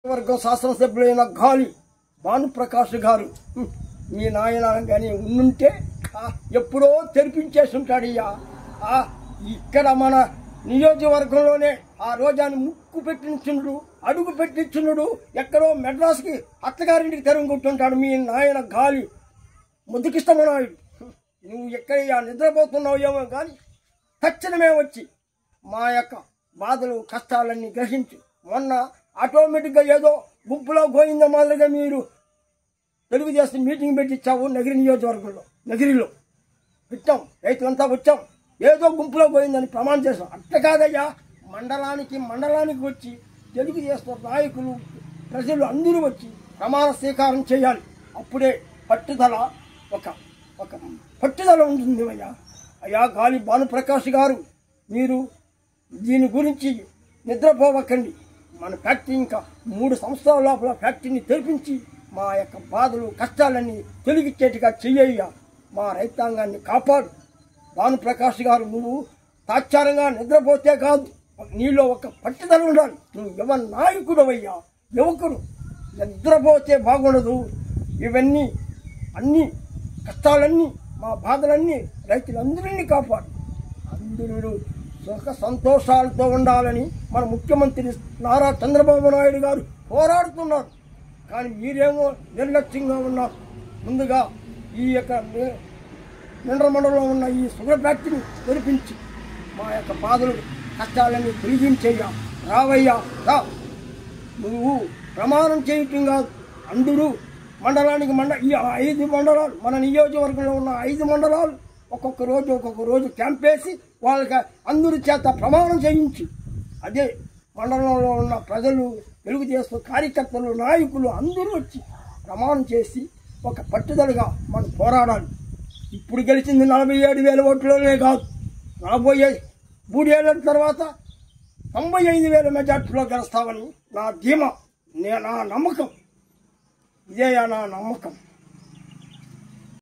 వర్గం శాసనసభ్యులైన గాలి భానుప్రకాష్ గారు మీ నాయన కానీ ఉండుంటే ఎప్పుడో తెరిపించేసి ఉంటాడయ్యా. ఇక్కడ మన నియోజకవర్గంలోనే ఆ రోజాన్ని ముక్కు పెట్టించున్నాడు, అడుగు పెట్టించున్నాడు. ఎక్కడో మెడ్రాస్కి అత్తగారింటికి తెరుగుంటుంటాడు మీ నాయన గాలి ముద్దుకిష్టమనాయుడు. నువ్వు ఎక్కడయ్యా నిద్రపోతున్నావు ఏమో కానీ తక్షణమే వచ్చి మా యొక్క బాధలు కష్టాలన్నీ గ్రహించు. మొన్న ఆటోమేటిక్గా ఏదో గుంపులో గోయింద మాదిరిగా మీరు తెలుగుదేశం మీటింగ్ పెట్టించావు నగిరి నియోజకవర్గంలో. నగిరిలో పెట్టాం, రైతులంతా వచ్చాం, ఏదో గుంపులో పోయిందని ప్రమాణం చేసాం. అట్ట కాదయ్యా, మండలానికి వచ్చి తెలుగుదేశం నాయకులు ప్రజలు అందరూ వచ్చి ప్రమాణ స్వీకారం చేయాలి. అప్పుడే పట్టుదల ఒక పట్టుదల ఉంటుంది అయ్యా. అయ్యా గాలి భానుప్రకాష్ గారు, మీరు దీని గురించి నిద్రపోవకండి. మన ఫ్యాక్టరీ ఇంకా 3 సంవత్సరాల లోపల ఫ్యాక్టరీని తెరిపించి మా యొక్క బాధలు కష్టాలన్నీ తొలగించేట్టుగా చెయ్యయ్యా. మా రైతాంగాన్ని కాపాడు. భానుప్రకాష్ గారు, నువ్వు తాత్సారంగా నిద్రపోతే కాదు, నీలో ఒక పట్టుదల ఉండాలి. నువ్వు ఎవరి నాయకుడు అయ్యా, యువకుడు. నిద్రపోతే బాగుండదు. ఇవన్నీ అన్ని కష్టాలన్నీ మా బాధలన్నీ రైతులందరినీ కాపాడు. అందరూ సుఖ సంతోషాలతో ఉండాలని మన ముఖ్యమంత్రి నారా చంద్రబాబు నాయుడు గారు పోరాడుతున్నారు. కానీ మీరేమో నిర్లక్ష్యంగా ఉన్నారు. ముందుగా ఈ యొక్క మినరల్ మండలంలో ఉన్న ఈ షుగర్ ఫ్యాక్టరీని తెరిపించి మా యొక్క బాధలు కష్టాలన్నీ తొలగించేయ్యా. రావయ్యా రా. నువ్వు ప్రమాణం చేయటం కాదు, అందరూ మండలానికి ఈ 5 మండలాలు, మన నియోజకవర్గంలో ఉన్న 5 మండలాలు ఒక్కొక్క రోజు క్యాంప్ వేసి వాళ్ళకి అందరి చేత ప్రమాణం చేయించి, అదే మండలంలో ఉన్న ప్రజలు, తెలుగుదేశం కార్యకర్తలు, నాయకులు అందరూ వచ్చి ప్రమాణం చేసి ఒక పట్టుదలగా మనం పోరాడాలి. ఇప్పుడు గెలిచింది 47,000 ఓట్లనే కాదు, రాబోయే 3 ఏళ్ల తర్వాత 95,000 మెజార్టీలో గెలుస్తామని నా ధీమా, నా నమ్మకం. ఇదే నా నమ్మకం.